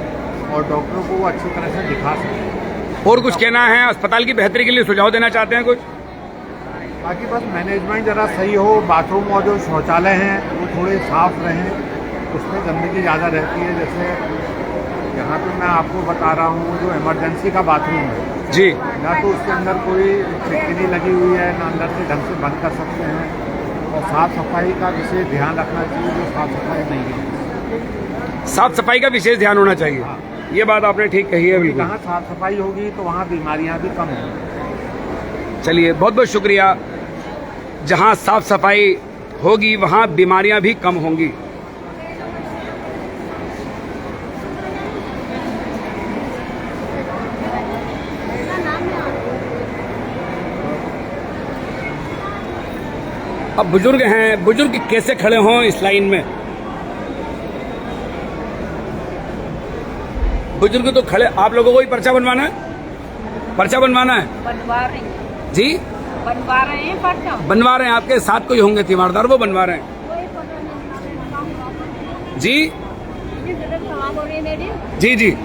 और डॉक्टरों को वो अच्छी तरह से दिखा सकें। और कुछ कहना है? अस्पताल की बेहतरी के लिए सुझाव देना चाहते हैं कुछ? बाकी बस मैनेजमेंट जरा सही हो, बाथरूम और जो शौचालय हैं वो थोड़े साफ रहें, उसमें गंदगी ज़्यादा रहती है। जैसे यहाँ पे मैं आपको बता रहा हूँ, जो इमरजेंसी का बाथरूम है जी, ना तो उसके अंदर कोई खिड़की लगी हुई है, ना अंदर से ढंग से बंद कर सकते हैं, और साफ सफाई का विशेष ध्यान रखना चाहिए। जो साफ सफाई नहीं है, साफ सफाई का विशेष ध्यान होना चाहिए। ये बात आपने ठीक कही है। बिल्कुल, जहाँ साफ सफाई होगी तो वहाँ बीमारियाँ भी कम होंगी। चलिए, बहुत बहुत शुक्रिया। जहाँ साफ सफाई होगी वहाँ बीमारियां भी कम होंगी। अब बुजुर्ग हैं, बुजुर्ग कैसे खड़े हों इस लाइन में? बुजुर्ग तो खड़े। आप लोगों को ही पर्चा बनवाना है? पर्चा बनवाना है? बनवा रहे हैं जी, बनवा रहे हैं पर्चा। बनवा रहे हैं। आपके साथ कोई होंगे तीमारदार, वो बनवा रहे हैं जी। जी,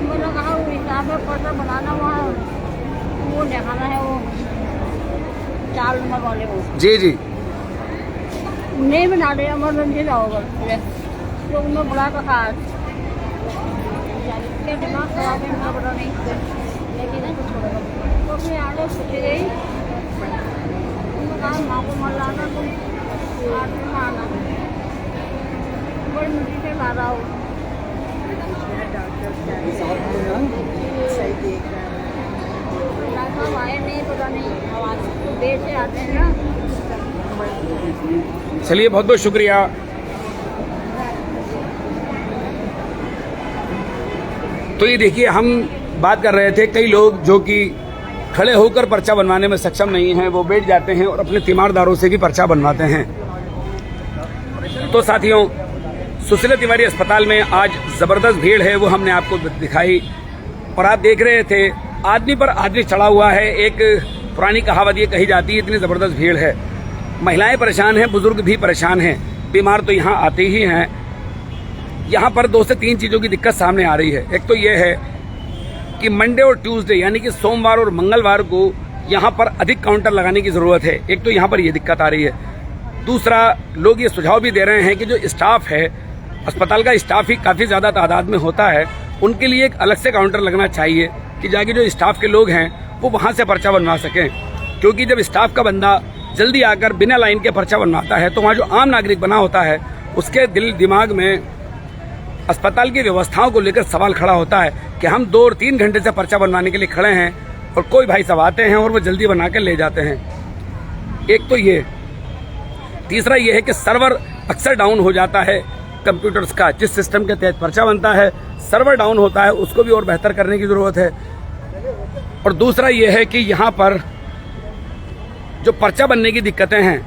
मैंने कहा वो हिसाब में पर्चा बनाना, वहाँ वो दिखाना है, वो 4 नंबर वाले वो जी। नहीं बना रहे, इमरजेंसी का होगा तो उन्होंने बुला कर कहा दिमाग खराब है, इतना पता नहीं, लेकिन तो अपने आगे छुट्टी गई। उन्होंने कहा माँ को मर लाना, तुम आदमी में आना, बड़ी मुश्किल से ला रहा हो। सही देख रहे हैं। साहब आए नहीं, पता नहीं आवाज तो देर से आते हैं ना। चलिए, बहुत बहुत शुक्रिया। तो ये देखिए, हम बात कर रहे थे, कई लोग जो कि खड़े होकर पर्चा बनवाने में सक्षम नहीं हैं, वो बैठ जाते हैं और अपने तीमारदारों से भी पर्चा बनवाते हैं। तो साथियों, सुशीला तिवारी अस्पताल में आज जबरदस्त भीड़ है, वो हमने आपको दिखाई और आप देख रहे थे, आदमी पर आदमी चढ़ा हुआ है। एक पुरानी कहावत ये कही जाती है, इतनी जबरदस्त भीड़ है। महिलाएं परेशान हैं, बुजुर्ग भी परेशान हैं, बीमार तो यहाँ आते ही हैं। यहाँ पर 2 से 3 चीजों की दिक्कत सामने आ रही है। एक तो ये है कि मंडे और ट्यूसडे यानी कि सोमवार और मंगलवार को यहाँ पर अधिक काउंटर लगाने की जरूरत है। एक तो यहाँ पर ये दिक्कत आ रही है। दूसरा, लोग ये सुझाव भी दे रहे हैं कि जो स्टाफ है, अस्पताल का स्टाफ ही काफी ज्यादा तादाद में होता है, उनके लिए एक अलग से काउंटर लगना चाहिए कि जाके जो स्टाफ के लोग हैं वो वहां से पर्चा बनवा सकें। क्योंकि जब स्टाफ का बंदा जल्दी आकर बिना लाइन के पर्चा बनवाता है तो वहाँ जो आम नागरिक बना होता है उसके दिल दिमाग में अस्पताल की व्यवस्थाओं को लेकर सवाल खड़ा होता है कि हम 2 और 3 घंटे से पर्चा बनवाने के लिए खड़े हैं और कोई भाई साहब आते हैं और वो जल्दी बना कर ले जाते हैं। एक तो ये। तीसरा ये है कि सर्वर अक्सर डाउन हो जाता है कंप्यूटर्स का, जिस सिस्टम के तहत पर्चा बनता है सर्वर डाउन होता है, उसको भी और बेहतर करने की जरूरत है। और दूसरा ये है कि यहाँ पर जो पर्चा बनने की दिक्कतें हैं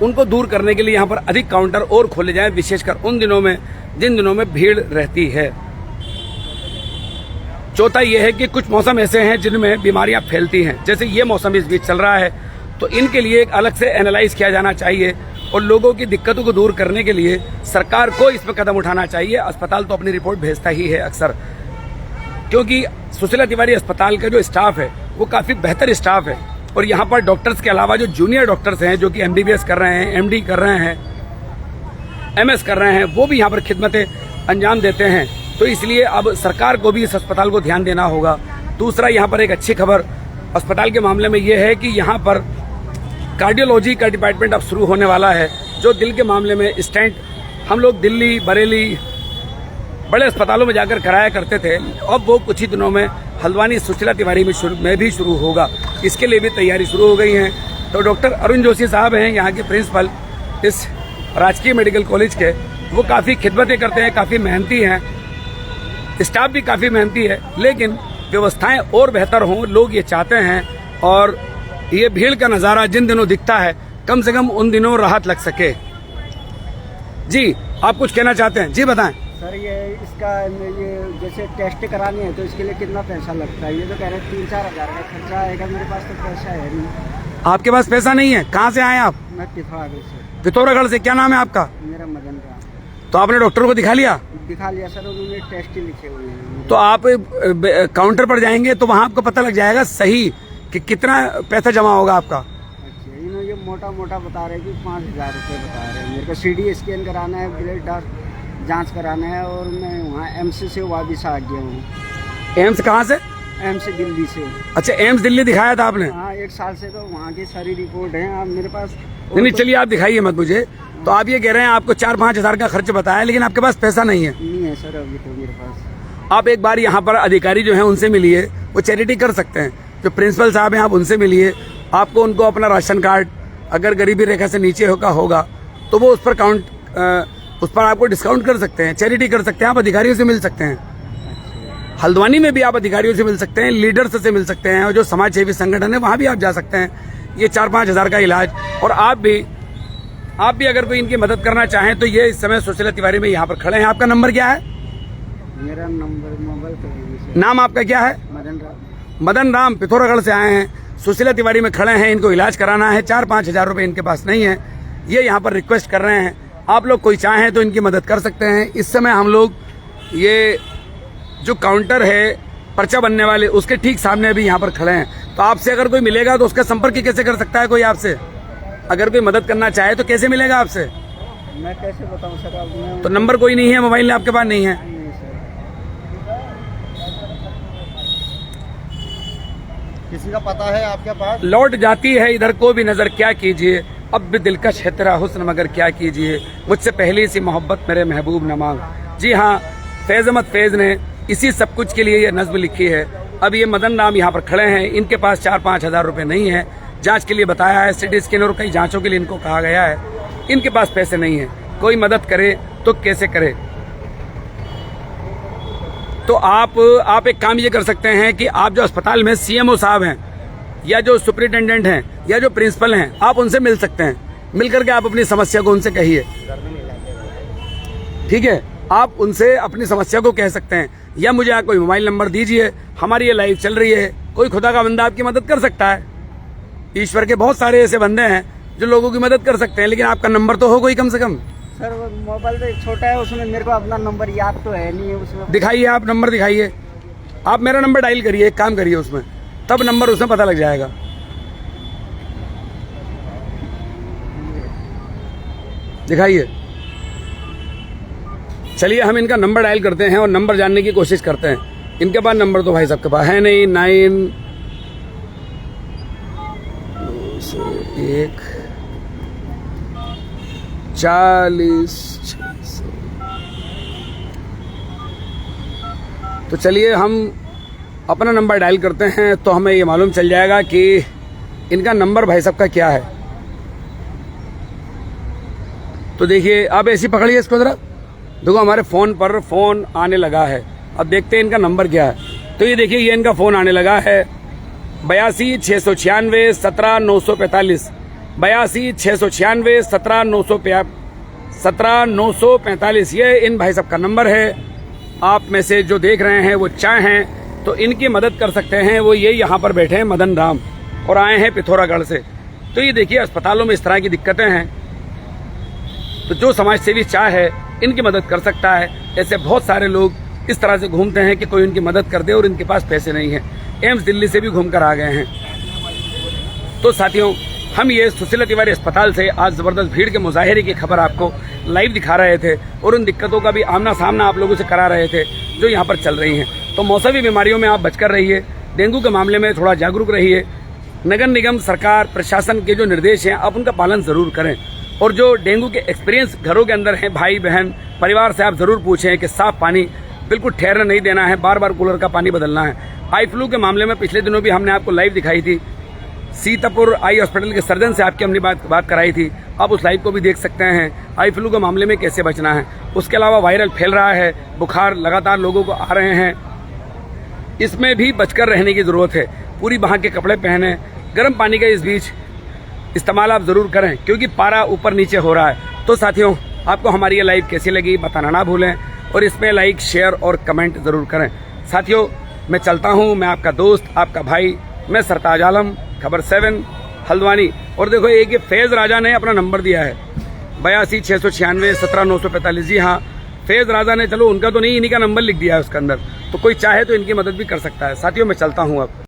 उनको दूर करने के लिए यहाँ पर अधिक काउंटर और खोले जाएं, विशेषकर उन दिनों में जिन दिनों में भीड़ रहती है। चौथा यह है कि कुछ मौसम ऐसे हैं जिनमें बीमारियां फैलती हैं, जैसे ये मौसम इस बीच चल रहा है, तो इनके लिए एक अलग से एनालाइज किया जाना चाहिए और लोगों की दिक्कतों को दूर करने के लिए सरकार को इसमें कदम उठाना चाहिए। अस्पताल तो अपनी रिपोर्ट भेजता ही है अक्सर, क्योंकि सुशीला तिवारी अस्पताल का जो स्टाफ है वो काफी बेहतर स्टाफ है और यहाँ पर डॉक्टर्स के अलावा जो जूनियर डॉक्टर्स हैं जो कि MBBS कर रहे हैं, MD कर रहे हैं, MS कर रहे हैं, वो भी यहाँ पर खिदमतें अंजाम देते हैं। तो इसलिए अब सरकार को भी इस अस्पताल को ध्यान देना होगा। दूसरा, यहाँ पर एक अच्छी खबर अस्पताल के मामले में ये है कि यहाँ पर कार्डियोलॉजी का डिपार्टमेंट अब शुरू होने वाला है। जो दिल के मामले में स्टेंट हम लोग दिल्ली, बरेली, बड़े अस्पतालों में जाकर कराया करते थे, अब वो कुछ ही दिनों में हल्द्वानी सुशीला तिवारी में भी शुरू होगा। इसके लिए भी तैयारी शुरू हो गई है। तो डॉक्टर अरुण जोशी साहब हैं यहाँ के प्रिंसिपल इस राजकीय मेडिकल कॉलेज के, वो काफ़ी खिदमतें करते हैं, काफ़ी मेहनती हैं, स्टाफ भी काफ़ी मेहनती है, लेकिन व्यवस्थाएं और बेहतर हों, लोग ये चाहते हैं। और ये भीड़ का नज़ारा जिन दिनों दिखता है, कम से कम उन दिनों राहत लग सके। जी, आप कुछ कहना चाहते हैं? जी बताएं। सर, ये इसका ये जैसे टेस्ट करानी है तो इसके लिए कितना पैसा लगता है? ये तो कह रहे हैं 3-4 हज़ार का खर्चा आएगा, मेरे पास तो पैसा है नहीं। आपके पास पैसा नहीं है? कहाँ से आए आप? मैं पिथौरागढ़ से। पिथौरागढ़ से। क्या नाम है आपका? मेरा मदन राम। तो आपने डॉक्टर को दिखा लिया? दिखा लिया सर, उन्होंने टेस्ट ही लिखे हुए हैं। तो आप काउंटर पर जाएंगे तो वहाँ आपको पता लग जाएगा सही कि कितना पैसा जमा होगा आपका। अच्छा, इन्होंने ये मोटा मोटा बता रहे कि 5,000 रुपये बता रहे हैं। मेरे को CD स्कैन कराना है, ब्लड जांच कराना है और मैं वहाँ एम्स से वापिस आ गया हूँ। एम्स कहाँ से? एम्स दिल्ली से। अच्छा, एम्स दिल्ली दिखाया था आपने? हाँ, 1 साल से तो वहाँ की सारी रिपोर्ट है। आप मेरे पास नहीं, चलिए आप दिखाइए मत मुझे। तो आप ये कह रहे हैं आपको 4-5 हज़ार का खर्च बताया, लेकिन आपके पास पैसा नहीं है? नहीं है सर, अभी तो मेरे पास। आप एक बार यहाँ पर अधिकारी जो हैं उनसे मिलिए, वो चैरिटी कर सकते हैं। जो प्रिंसिपल साहब हैं आप उनसे मिलिए, आपको उनको अपना राशन कार्ड अगर गरीबी रेखा से नीचे होगा तो वो उस पर आपको डिस्काउंट कर सकते हैं, चैरिटी कर सकते हैं। आप अधिकारियों से मिल सकते हैं। हल्द्वानी में भी आप अधिकारियों से मिल सकते हैं, लीडर्स से मिल सकते हैं, और जो समाज सेवी संगठन है वहाँ भी आप जा सकते हैं। ये 4-5 हज़ार का इलाज। और आप भी अगर कोई इनकी मदद करना चाहें तो ये इस समय सुशीला तिवारी में यहाँ पर खड़े हैं। आपका नंबर क्या है? मेरा नंबर मोबाइल पर। नाम आपका क्या है? मदन राम। मदन राम, पिथौरागढ़ से आए हैं, सुशीला तिवारी में खड़े हैं, इनको इलाज कराना है। 4-5 हज़ार रुपये इनके पास नहीं है, ये यहाँ पर रिक्वेस्ट कर रहे हैं। आप लोग कोई चाहें तो इनकी मदद कर सकते हैं। इस समय हम लोग ये जो काउंटर है पर्चा बनने वाले, उसके ठीक सामने अभी यहाँ पर खड़े हैं। तो आपसे अगर कोई मिलेगा तो उसका संपर्क कैसे कर सकता है कोई आपसे? अगर कोई मदद करना चाहे तो कैसे मिलेगा आपसे? मैं कैसे बताऊं सर? अब मैं तो नंबर कोई नहीं है, मोबाइल आपके पास नहीं है? नहीं सर। किसी का पता है आपके पास? लौट जाती है इधर को भी नजर, क्या कीजिए, अब भी दिलकश है तेरा हुस्न मगर क्या कीजिए, मुझसे पहली सी मोहब्बत मेरे महबूब न मांग। जी हाँ, फैज अहमद फैज ने इसी सब कुछ के लिए ये नज्म लिखी है। अब ये मदन राम यहाँ पर खड़े हैं, इनके पास 4-5 हज़ार रुपये नहीं है, जांच के लिए बताया है, सिटी स्कैन और कई जांचों के लिए इनको कहा गया है, इनके पास पैसे नहीं है। कोई मदद करे तो कैसे करे? तो आप एक काम ये कर सकते हैं कि आप जो अस्पताल में सीएमओ साहब हैं या जो सुपरिटेंडेंट हैं या जो प्रिंसिपल हैं, आप उनसे मिल सकते हैं। मिल करके आप अपनी समस्या को उनसे कहिए, ठीक है? आप उनसे अपनी समस्या को कह सकते हैं, या मुझे आप कोई मोबाइल नंबर दीजिए, हमारी ये लाइव चल रही है, कोई खुदा का बंदा आपकी मदद कर सकता है। ईश्वर के बहुत सारे ऐसे बंदे हैं जो लोगों की मदद कर सकते हैं, लेकिन आपका नंबर तो हो कोई कम से कम। सर वो मोबाइल तो छोटा है, उसमें मेरे को अपना नंबर याद तो है नहीं है उसमें। दिखाइए, आप नंबर दिखाइए, आप मेरा नंबर डायल करिए, एक काम करिए उसमें, तब नंबर उसमें पता लग जाएगा। दिखाइए। चलिए हम इनका नंबर डायल करते हैं और नंबर जानने की कोशिश करते हैं। इनके पास नंबर तो भाई साहब के पास है नहीं। 901 40। तो चलिए हम अपना नंबर डायल करते हैं तो हमें ये मालूम चल जाएगा कि इनका नंबर भाई साहब का क्या है। तो देखिए, आप ऐसी पकड़िए इसको जरा, देखो हमारे फ़ोन पर फ़ोन आने लगा है। अब देखते हैं इनका नंबर क्या है। तो ये देखिए, ये इनका फ़ोन आने लगा है 82 696 17 945, 82 696 17 945। ये इन भाई साहब का नंबर है। आप में से जो देख रहे हैं वो चाहें तो इनकी मदद कर सकते हैं। वो ये यहाँ पर बैठे हैं मदन राम और आए हैं पिथौरागढ़ से। तो ये देखिए, अस्पतालों में इस तरह की दिक्कतें हैं, तो जो समाज सेवी चाहे इनकी मदद कर सकता है। ऐसे बहुत सारे लोग इस तरह से घूमते हैं कि कोई उनकी मदद कर दे और इनके पास पैसे नहीं है। एम्स दिल्ली से भी घूम कर आ गए हैं। तो साथियों, हम ये सुशीला तिवारी अस्पताल से आज ज़बरदस्त भीड़ के मुजाहरे की खबर आपको लाइव दिखा रहे थे और उन दिक्कतों का भी आमना सामना आप लोगों से करा रहे थे जो यहाँ पर चल रही हैं। तो मौसमी बीमारियों में आप बचकर रहिए, डेंगू के मामले में थोड़ा जागरूक रहिए। नगर निगम, सरकार, प्रशासन के जो निर्देश हैं आप उनका पालन ज़रूर करें। और जो डेंगू के एक्सपीरियंस घरों के अंदर हैं, भाई बहन परिवार से आप ज़रूर पूछें कि साफ पानी बिल्कुल ठहरने नहीं देना है, बार बार कूलर का पानी बदलना है। आई फ्लू के मामले में पिछले दिनों भी हमने आपको लाइव दिखाई थी, सीतापुर आई हॉस्पिटल के सर्जन से आपकी हमने बात कराई थी। आप उस लाइव को भी देख सकते हैं, आई फ्लू के मामले में कैसे बचना है। उसके अलावा वायरल फैल रहा है, बुखार लगातार लोगों को आ रहे हैं, इसमें भी बचकर रहने की ज़रूरत है। पूरी बांह के कपड़े पहने, गर्म पानी का इस बीच इस्तेमाल आप ज़रूर करें क्योंकि पारा ऊपर नीचे हो रहा है। तो साथियों, आपको हमारी ये लाइव कैसी लगी बताना ना भूलें और इसमें लाइक, शेयर और कमेंट ज़रूर करें। साथियों, मैं चलता हूँ, मैं आपका दोस्त, आपका भाई, मैं सरताज आलम, खबर 7 हल्द्वानी। और देखो, एक ये फैज़ राजा ने अपना नंबर दिया है 82 696 17 945। जी हाँ, फैज़ राजा ने, चलो उनका तो नहीं, इन्हीं का नंबर लिख दिया है उसके अंदर, तो कोई चाहे तो इनकी मदद भी कर सकता है। साथियों, मैं चलता हूँ अब।